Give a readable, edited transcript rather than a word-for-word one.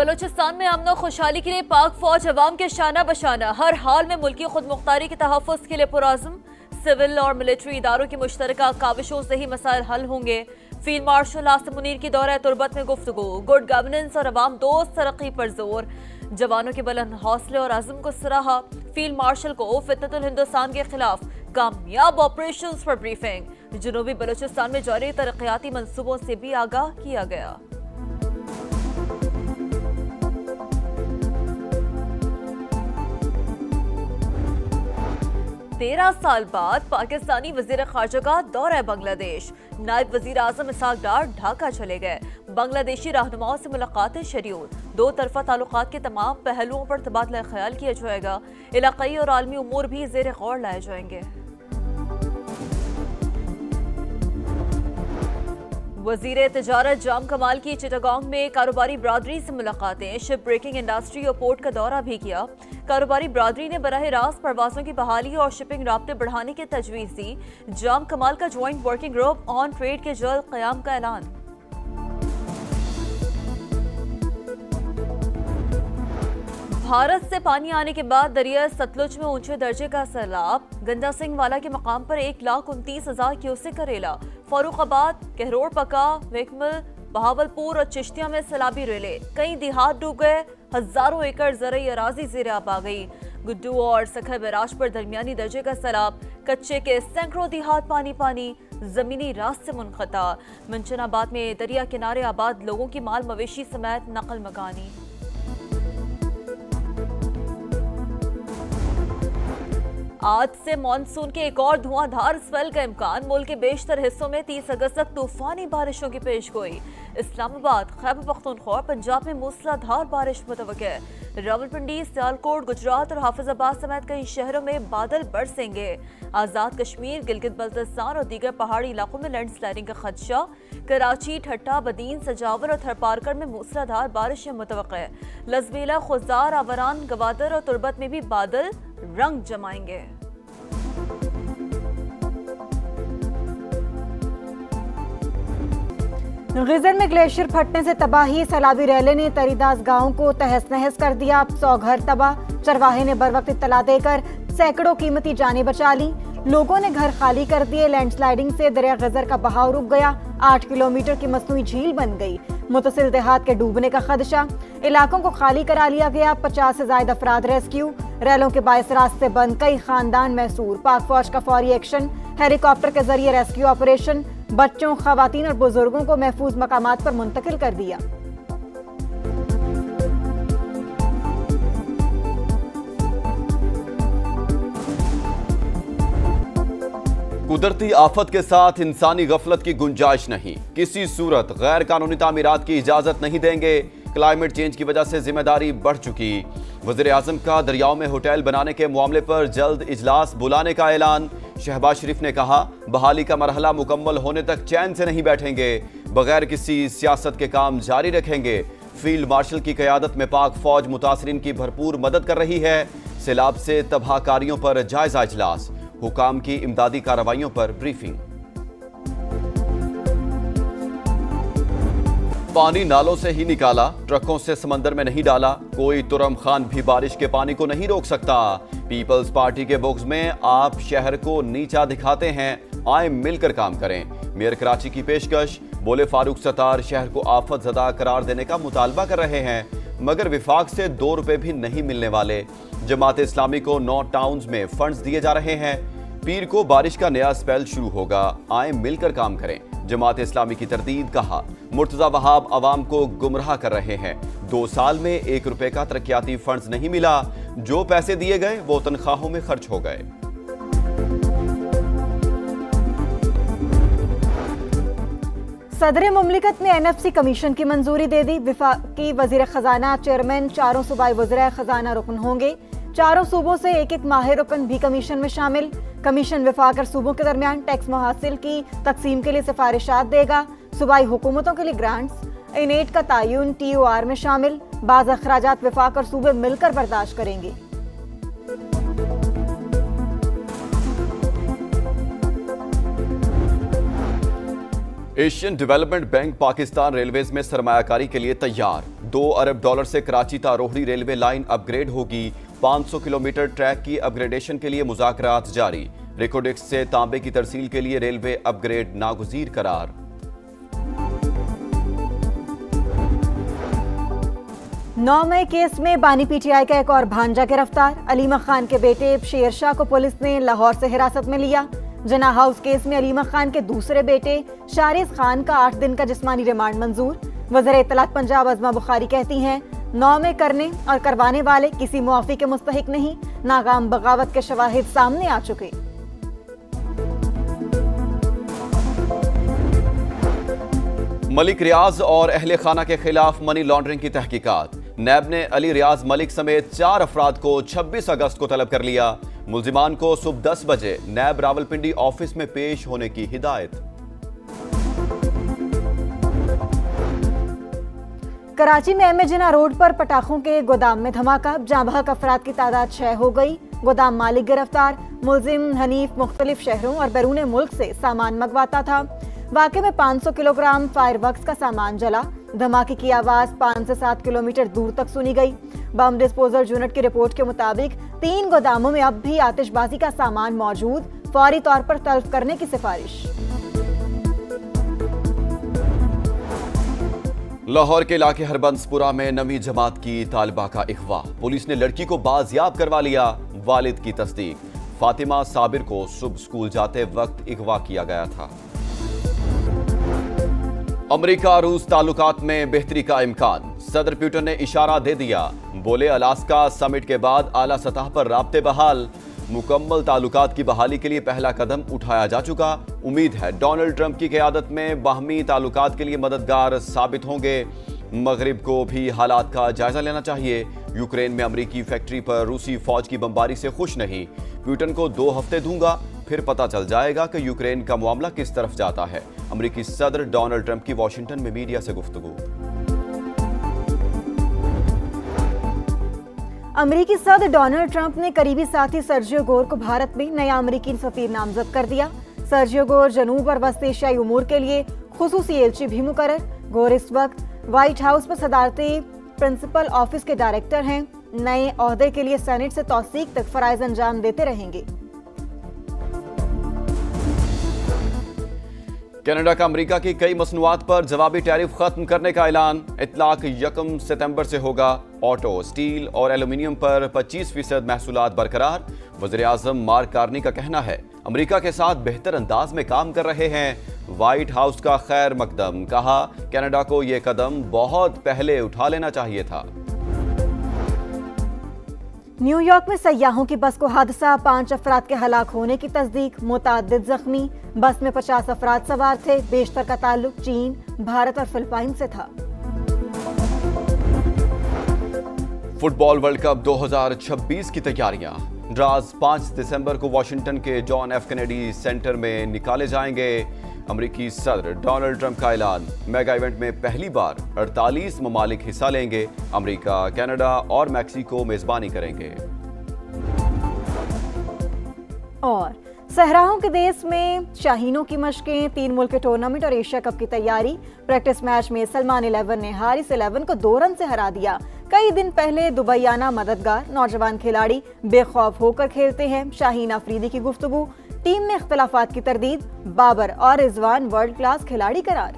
बलूचिस्तान में अमन और खुशहाली के लिए पाक फौज अवाम के शाना बशाना, हर हाल में मुल्की खुद मुख्तारी के तहफ़्फ़ुज़ के लिए पुरअज़्म। सिविल और मिलिट्री इदारों की मुश्तरका काविशों से ही मसाइल हल होंगे। फील्ड मार्शल आसिम मुनीर की दौरे तुरबत में गुफ्तगू, गुड गवर्नेंस और अवाम दोस्त तरक्की पर जोर। जवानों के बुलंद हौसले और अज़्म को सराहा। फील्ड मार्शल को फितनतुल हिंदुस्तान के खिलाफ कामयाब ऑपरेशंस पर ब्रीफिंग। जनूबी बलूचिस्तान में जारी तरक्याती मंसूबों से भी आगाह किया गया। 13 साल बाद पाकिस्तानी वजीर खारजा का दौरा बांग्लादेश। नायब वजीर आजम इसहाक डार ढाका चले गए। बांग्लादेशी रहनुमाओं से मुलाकातें शेड्यूल। दो तरफा ताल्लुकात के तमाम पहलुओं पर तबादला ख्याल किया जाएगा। इलाकाई और आलमी उमूर भी जेर गौर लाए जाएंगे। वजीर तिजारत जाम कमाल की चिटागोंग में कारोबारी बरादरी से मुलाकातें। शिप ब्रेकिंग इंडस्ट्री और पोर्ट का दौरा भी किया। कारोबारी बरादरी ने बराह रास्त परवाजों की बहाली और शिपिंग राब्ते बढ़ाने की तजवीज़ दी। जाम कमाल का joint working group on trade के जल्द क़याम का ऐलान। भारत से पानी आने के बाद दरिया सतलुज में ऊंचे दर्जे का सैलाब। गंदा सिंह वाला के मकाम पर 1,29,000 क्यूसेक का रेला। फर्रुखाबाद, कहरोड़ पका, वेकमल, बहावलपुर और चिश्तिया में सैलाबी रेले। कई देहात डूब गए। हजारों एकड़ ज़रई अराजी ज़ेर आब आ गई। गुड्डू और सखर बैराज पर दरमियानी दर्जे का सैलाब। कच्चे के सैकड़ों देहात पानी पानी। जमीनी रास्ते मुनक़ता। मंचनाबाद में दरिया किनारे आबाद लोगों की माल मवेशी समेत नकल मकानी। आज से मानसून के एक और धुआंधार स्पेल का इम्कान। मुल्क के बेशतर हिस्सों में 30 अगस्त तक तूफानी बारिशों की पेशगोई। इस्लामाबाद, खैबर पख्तूनख्वा, पंजाब में मूसलाधार बारिश मुतवक्के। रावलपिंडी, सियालकोट, गुजरात और हाफिजाबाद समेत कई शहरों में बादल बरसेंगे। आज़ाद कश्मीर, गिलगित बल्तिस्तान और दीगर पहाड़ी इलाकों में लैंडस्लाइडिंग का खदशा। कराची, ठट्टा, बदीन, सजावर और थरपारकर में मूसलाधार बारिशें मुतवक्के। लजबेला, खुजार, आवरान, गवादर और तुरबत में भी बादल रंग जमाएंगे। गिजर में ग्लेशियर फटने से तबाही। सैलाबी रैले ने तरीदास गांव को तहस नहस कर दिया। 100 घर तबाह। चरवाहे ने बर वक्त इत्तला देकर सैकड़ों कीमती जानें बचा ली। लोगों ने घर खाली कर दिए। लैंडस्लाइडिंग से दरिया गिजर का बहाव रुक गया। 8 किलोमीटर की मसनूई झील बन गई। मुतसिल देहात के डूबने का खदशा। इलाकों को खाली करा लिया गया। 50 से ज्यादा अफराद रेस्क्यू। रैलों के बायस रास्ते बंद। कई खानदान महसूर। पाक फौज का फौरी एक्शन। हेलीकॉप्टर के जरिए रेस्क्यू ऑपरेशन। बच्चों, खवातीन और बुजुर्गों को महफूज मकामात पर मुंतकिल कर दिया। कुदरती आफत के साथ इंसानी गफलत की गुंजाइश नहीं। किसी सूरत गैर कानूनी तामीरात की इजाजत नहीं देंगे। क्लाइमेट चेंज की वजह से जिम्मेदारी बढ़ चुकी। वज़ीर आज़म का दरियाओं में होटल बनाने के मामले पर जल्द इजलास बुलाने का ऐलान। शहबाज शरीफ ने कहा, बहाली का मरहला मुकम्मल होने तक चैन से नहीं बैठेंगे। बगैर किसी सियासत के काम जारी रखेंगे। फील्ड मार्शल की क़यादत में पाक फौज मुतासरीन की भरपूर मदद कर रही है। सैलाब से तबाहकारियों पर जायजा इजलास। हुकाम की इमदादी कार्रवाइयों पर ब्रीफिंग। पानी नालों से ही निकाला, ट्रकों से समंदर में नहीं डाला। कोई तुरम खान भी बारिश के पानी को नहीं रोक सकता। पीपल्स पार्टी के बुक्स में आप शहर को नीचा दिखाते हैं, आए मिलकर काम करें। मेयर कराची की पेशकश। बोले फारूक सत्तार शहर को आफत ज़दा करार देने का मुतालबा कर रहे हैं, मगर विफाक से 2 रुपए भी नहीं मिलने वाले। जमात इस्लामी को 9 टाउन्स में फंड्स दिए जा रहे हैं। पीर को बारिश का नया स्पेल शुरू होगा, आए मिलकर काम करें। जमात इस्लामी की तरदीद। कहा, मुर्तज़ा वहाब अवाम को गुमराह कर रहे हैं। 2 साल में 1 रुपए का तरक्याती फंड्स नहीं मिला। जो पैसे दिए गए वो तनख्वाहों में खर्च हो गए। सदर मुमलिकत ने NFC कमीशन की मंजूरी दे दी। वफाकी वजीर खजाना चेयरमैन 4 सूबाई वज़ीर खजाना रुकन होंगे। 4 सूबों से एक माहिर रुकन भी कमीशन में शामिल। कमीशन वफाक और सूबों के दरमियान टैक्स मुहासिल की तकसीम के लिए सिफारिशात देगा। सूबाई हुकूमतों के लिए ग्रांट्स। इनेट का तायुन TOR में शामिल। बाज़ अखराजात वफाक और सूबे मिलकर बर्दाश्त करेंगे। Asian development bank Pakistan railways में सरमायाकारी के लिए तैयार। $2 अरब से कराची ता रोहड़ी रेलवे लाइन अपग्रेड होगी। 500 किलोमीटर ट्रैक की अपग्रेडेशन के लिए मुज़ाकरात जारी। रिकोडेक्स से तांबे की तरसील के लिए रेलवे अपग्रेड नागुज़ीर करार। नौमे केस में बानी पीटीआई का एक और भांजा गिरफ्तार। अलीमा खान के बेटे शेरशाह को पुलिस ने लाहौर से हिरासत में लिया। जना हाउस केस में अलीमा खान के दूसरे बेटे शारिस खान का 8 दिन का जिस्मानी रिमांड मंजूर। वज़ीर इत्तलात पंजाब अज़मा बुखारी कहती हैं, नौमे करने और करवाने वाले किसी मुआफ़ी के मुस्तहिक नहीं। नाकाम बगावत के शवाहिद सामने आ चुके। मलिक रियाज और अहले खाना के खिलाफ मनी लॉन्ड्रिंग की तहकीकात। नैब ने अली रियाज मलिक समेत 4 अफराद को 26 अगस्त को तलब कर लिया। मुल्जिमान को सुबह 10 बजे नैब रावलपिंडी ऑफिस में पेश होने की हिदायत। कराची में एम जिना रोड पर पटाखों के गोदाम में धमाका। जाँ बहक अफराद की तादाद 6 हो गई। गोदाम मालिक गिरफ्तार। मुल्जिम हनीफ मुख्तलिफ शहरों और बैरून मुल्क से सामान मंगवाता था। वाक़े में 500 किलोग्राम फायरवर्क्स का सामान जला। धमाके की आवाज 5 से 7 किलोमीटर दूर तक सुनी गई। बम डिस्पोजल यूनिट की रिपोर्ट के मुताबिक 3 गोदामों में अब भी आतिशबाजी का सामान मौजूद। फौरी तौर पर तल्फ करने की सिफारिश। लाहौर के इलाके हरबंसपुरा में नवी जमात की तालिबा का अगवा। पुलिस ने लड़की को बाजियाब करवा लिया। वालिद की तस्दीक, फातिमा साबिर को सुबह स्कूल जाते वक्त अगवा किया गया था। अमेरिका रूस ताल्लुकात में बेहतरी का इम्कान। सदर पुतिन ने इशारा दे दिया। बोले, अलास्का समिट के बाद आला सतह पर राब्ते बहाल। मुकम्मल ताल्लुकात की बहाली के लिए पहला कदम उठाया जा चुका। उम्मीद है डोनाल्ड ट्रंप की क़यादत में बाहमी ताल्लुकात के लिए मददगार साबित होंगे। मगरिब को भी हालात का जायजा लेना चाहिए। यूक्रेन में अमरीकी फैक्ट्री पर रूसी फौज की बमबारी से खुश नहीं। पुतिन को 2 हफ्ते दूंगा, फिर पता चल जाएगा कि यूक्रेन का मामला किस तरफ जाता है। अमरीकी सदर डोनाल्ड ट्रंप की वॉशिंगटन में मीडिया से गुफ्तगू। अमरीकी सदर डोनाल्ड ट्रंप ने करीबी साथी सर्जियो गोर को भारत में नया अमरीकी सफीर नामजद कर दिया। सर्जियो गोर जनूब और वस्त एशियाई उमूर के लिए खुसूसी एलची भी मुकर्रर। गोर इस वक्त व्हाइट हाउस में सदारती प्रिंसिपल ऑफिस के डायरेक्टर हैं। नए ओहदे के लिए सेनेट से तौसीक तक फराइज अंजाम देते रहेंगे। कनाडा का अमेरिका की कई मसनूआत पर जवाबी टैरिफ खत्म करने का ऐलान। इतलाक 1 सितंबर से होगा। ऑटो, स्टील और एल्यूमिनियम पर 25% महसूलात बरकरार। वज़ीर आज़म मार्क कार्नी का कहना है, अमेरिका के साथ बेहतर अंदाज में काम कर रहे हैं। व्हाइट हाउस का खैर मकदम। कहा, कनाडा को यह कदम बहुत पहले उठा लेना चाहिए था। न्यूयॉर्क में सयाहों की बस को हादसा। 5 अफराद के हलाक होने की तस्दीक। मुताद्दिद जख्मी। बस में 50 अफराद सवार थे। बेशतर का ताल्लुक चीन, भारत और फिलिपाइन से था। फुटबॉल वर्ल्ड कप 2026 की तैयारियां। ड्राज 5 दिसंबर को वाशिंगटन के जॉन एफ कैनेडी सेंटर में निकाले जाएंगे। अमेरिकी सदर डोनाल्ड ट्रंप का ऐलान। मेगा इवेंट में पहली बार 48 ममालिक हिस्सा लेंगे। अमेरिका, कनाडा और मैक्सिको मेजबानी करेंगे। और सहराओं के देश में शाहीनों की मशकें। 3 मुल्क के टूर्नामेंट और एशिया कप की तैयारी। प्रैक्टिस मैच में सलमान 11 ने हारिस 11 को 2 रन से हरा दिया। कई दिन पहले दुबईयाना मददगार नौजवान खिलाड़ी बेखौफ होकर खेलते हैं। शाहीन अफरीदी की गुफ्तगू। टीम में इख्तलाफात की तरदीद। बाबर और रिजवान वर्ल्ड क्लास खिलाड़ी करार।